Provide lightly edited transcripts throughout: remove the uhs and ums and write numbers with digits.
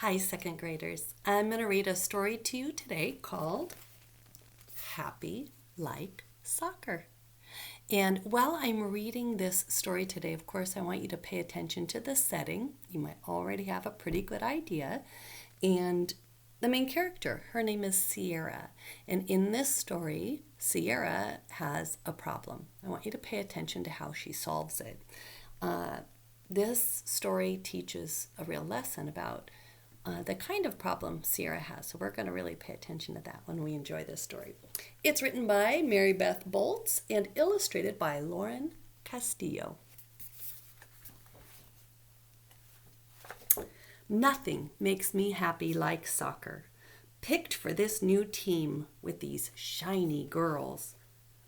Hi, second graders. I'm going to read a story to you today called Happy Like Soccer. And while I'm reading this story today, of course, I want you to pay attention to the setting. You might already have a pretty good idea. And the main character, her name is Sierra. And in this story, Sierra has a problem. I want you to pay attention to how she solves it. This story teaches a real lesson about the kind of problem Sierra has. So we're going to really pay attention to that when we enjoy this story. It's written by Mary Beth Boltz and illustrated by Lauren Castillo. Nothing makes me happy like soccer. Picked for this new team with these shiny girls.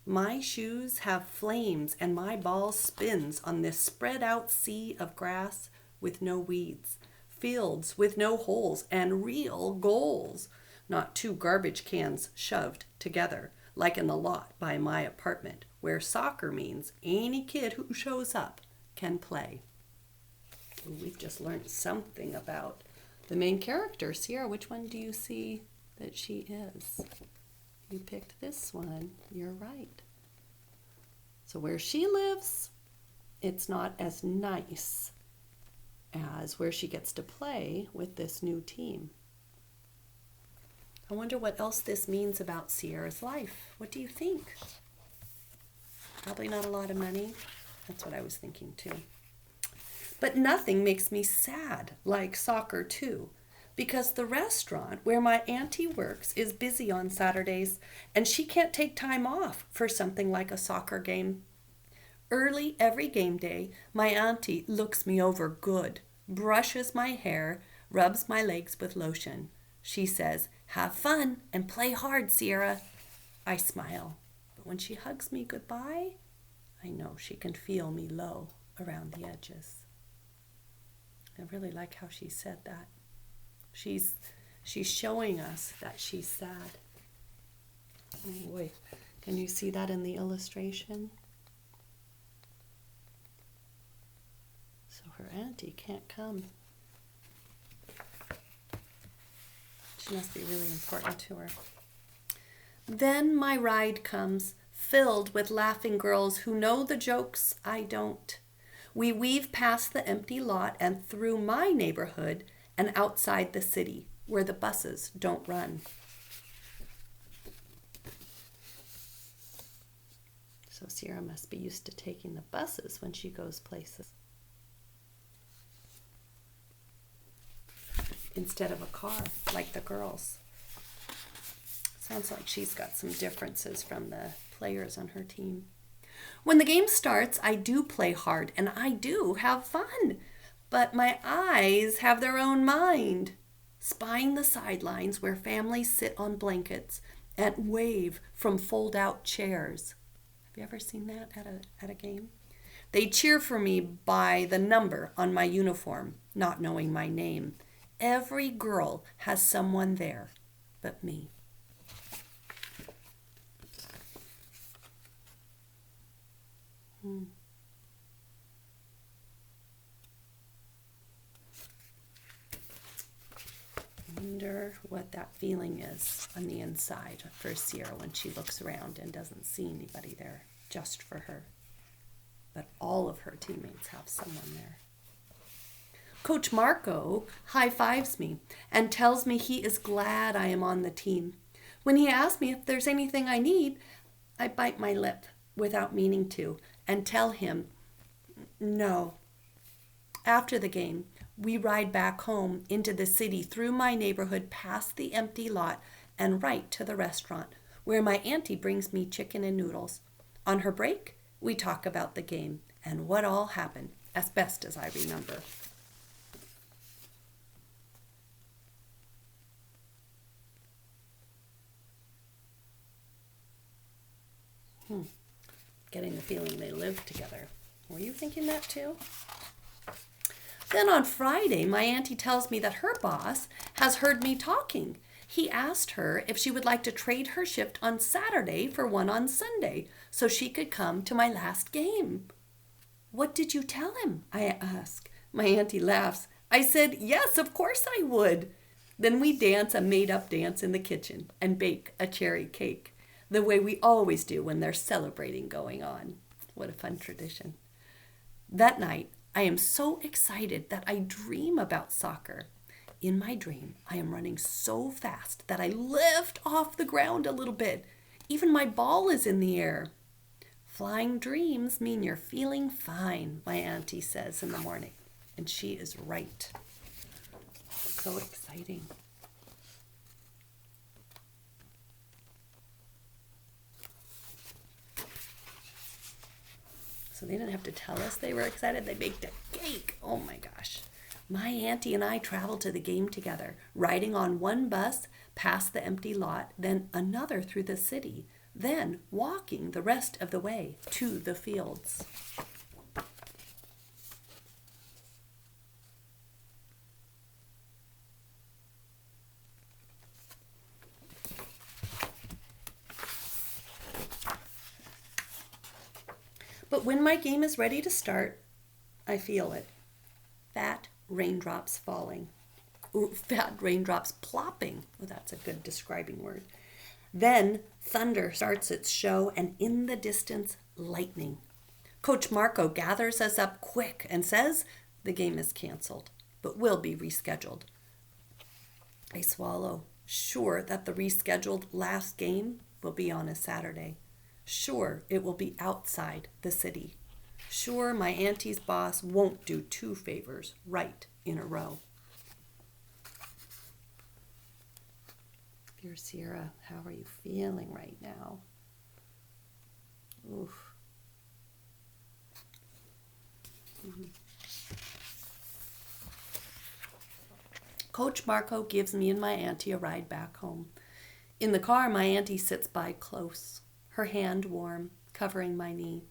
My shoes have flames and my ball spins on this spread out sea of grass with no weeds. Fields with no holes and real goals, not two garbage cans shoved together like in the lot by my apartment where soccer means any kid who shows up can play. We've just learned something about the main character. Sierra, which one do you see that she is? You picked this one. You're right. So where she lives, it's not as nice as where she gets to play with this new team. I wonder what else this means about Sierra's life. What do you think? Probably not a lot of money. That's what I was thinking too. But nothing makes me sad like soccer too, because the restaurant where my auntie works is busy on Saturdays and she can't take time off for something like a soccer game. Early every game day, my auntie looks me over good, brushes my hair, rubs my legs with lotion. She says, "Have fun and play hard, Sierra." I smile, but when she hugs me goodbye, I know she can feel me low around the edges. I really like how she said that. She's showing us that she's sad. Oh boy, can you see that in the illustration? So her auntie can't come. She must be really important to her. Then my ride comes, filled with laughing girls who know the jokes I don't. We weave past the empty lot and through my neighborhood and outside the city where the buses don't run. So Sierra must be used to taking the buses when she goes places, instead of a car like the girls. Sounds like she's got some differences from the players on her team. When the game starts, I do play hard and I do have fun, but my eyes have their own mind, spying the sidelines where families sit on blankets and wave from fold-out chairs. Have you ever seen that at a game? They cheer for me by the number on my uniform, not knowing my name. Every girl has someone there but me. I wonder what that feeling is on the inside for Sierra when she looks around and doesn't see anybody there just for her. But all of her teammates have someone there. Coach Marco high-fives me and tells me he is glad I am on the team. When he asks me if there's anything I need, I bite my lip without meaning to and tell him no. After the game, we ride back home into the city through my neighborhood past the empty lot and right to the restaurant where my auntie brings me chicken and noodles. On her break, we talk about the game and what all happened as best as I remember. Getting the feeling they live together. Were you thinking that too? Then on Friday, my auntie tells me that her boss has heard me talking. He asked her if she would like to trade her shift on Saturday for one on Sunday so she could come to my last game. What did you tell him? I ask. My auntie laughs. I said, yes, of course I would. Then we dance a made-up dance in the kitchen and bake a cherry cake, the way we always do when there's celebrating going on. What a fun tradition. That night, I am so excited that I dream about soccer. In my dream, I am running so fast that I lift off the ground a little bit. Even my ball is in the air. Flying dreams mean you're feeling fine, my auntie says in the morning. And she is right. So exciting. So they didn't have to tell us they were excited. They baked a cake. Oh my gosh. My auntie and I traveled to the game together, riding on one bus past the empty lot, then another through the city, then walking the rest of the way to the fields. But when my game is ready to start, I feel it. Fat raindrops falling. Ooh, fat raindrops plopping. Oh, that's a good describing word. Then thunder starts its show, and in the distance, lightning. Coach Marco gathers us up quick and says the game is canceled, but will be rescheduled. I swallow, sure that the rescheduled last game will be on a Saturday. Sure, it will be outside the city. Sure, my auntie's boss won't do 2 favors right in a row. Dear Sierra, how are you feeling right now? Oof. Coach Marco gives me and my auntie a ride back home. In the car, my auntie sits by close, her hand warm, covering my knee.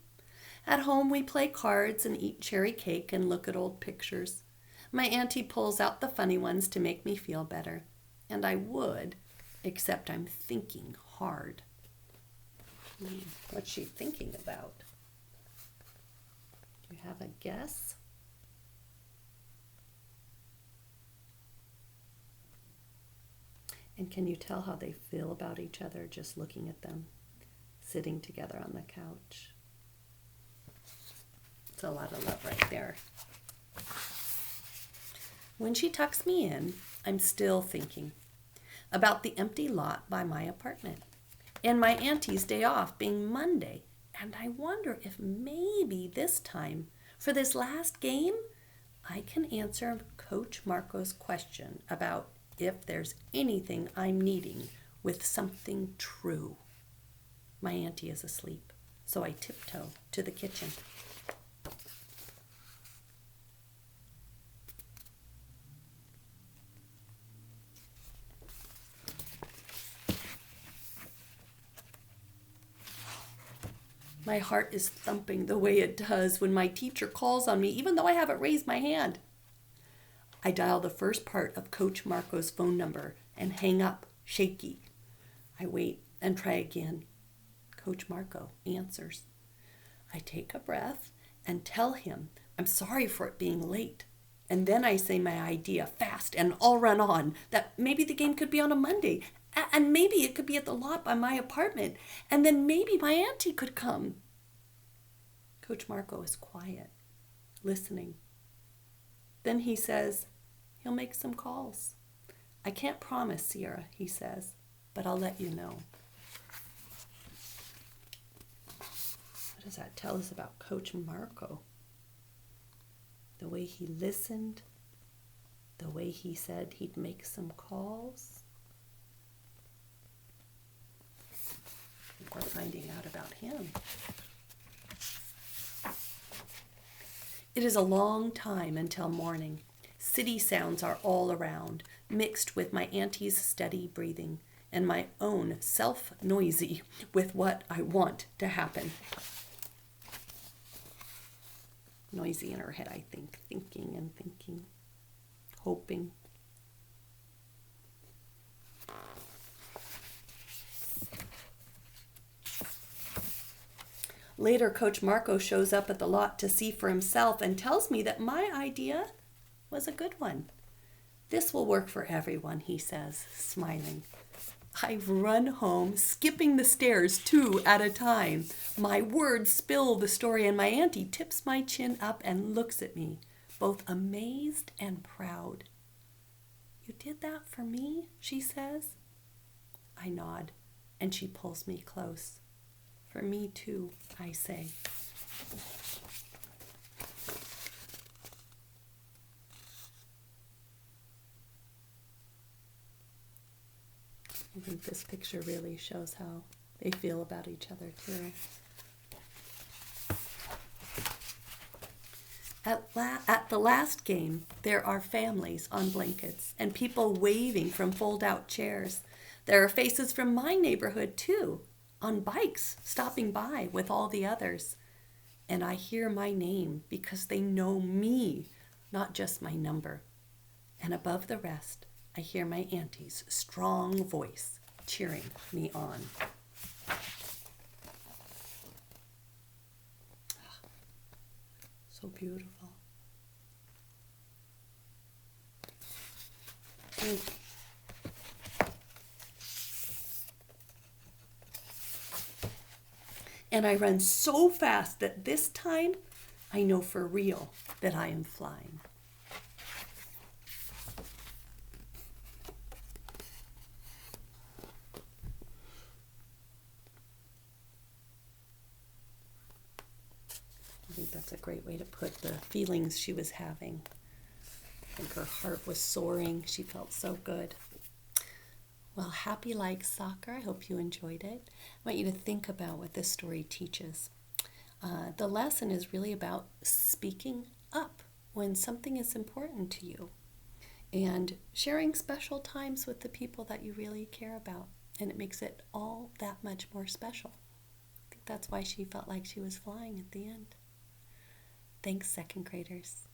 At home, we play cards and eat cherry cake and look at old pictures. My auntie pulls out the funny ones to make me feel better. And I would, except I'm thinking hard. What's she thinking about? Do you have a guess? And can you tell how they feel about each other just looking at them, sitting together on the couch? It's a lot of love right there. When she tucks me in, I'm still thinking about the empty lot by my apartment and my auntie's day off being Monday. And I wonder if maybe this time, for this last game, I can answer Coach Marco's question about if there's anything I'm needing with something true. My auntie is asleep, so I tiptoe to the kitchen. My heart is thumping the way it does when my teacher calls on me, even though I haven't raised my hand. I dial the first part of Coach Marco's phone number and hang up, shaky. I wait and try again. Coach Marco answers. I take a breath and tell him I'm sorry for it being late. And then I say my idea fast and I'll run on that maybe the game could be on a Monday. And maybe it could be at the lot by my apartment. And then maybe my auntie could come. Coach Marco is quiet, listening. Then he says he'll make some calls. I can't promise, Sierra, he says, but I'll let you know. What does that tell us about Coach Marco? The way he listened, the way he said he'd make some calls. We're finding out about him. It is a long time until morning. City sounds are all around, mixed with my auntie's steady breathing and my own self-noisy with what I want to happen. Noisy in her head, I think, thinking and thinking, hoping. Later, Coach Marco shows up at the lot to see for himself and tells me that my idea was a good one. This will work for everyone, he says, smiling. I run home, skipping the stairs 2 at a time. My words spill the story, and my auntie tips my chin up and looks at me, both amazed and proud. You did that for me, she says. I nod, and she pulls me close. For me too, I say. I think this picture really shows how they feel about each other too. At the last game, there are families on blankets and people waving from fold-out chairs. There are faces from my neighborhood too, on bikes, stopping by with all the others. And I hear my name because they know me, not just my number. And above the rest, I hear my auntie's strong voice cheering me on. So beautiful. And I run so fast that this time I know for real that I am flying. I think that's a great way to put the feelings she was having. I think her heart was soaring. She felt so good. Well, happy like soccer. I hope you enjoyed it. I want you to think about what this story teaches. The lesson is really about speaking up when something is important to you and sharing special times with the people that you really care about. And it makes it all that much more special. I think that's why she felt like she was flying at the end. Thanks, second graders.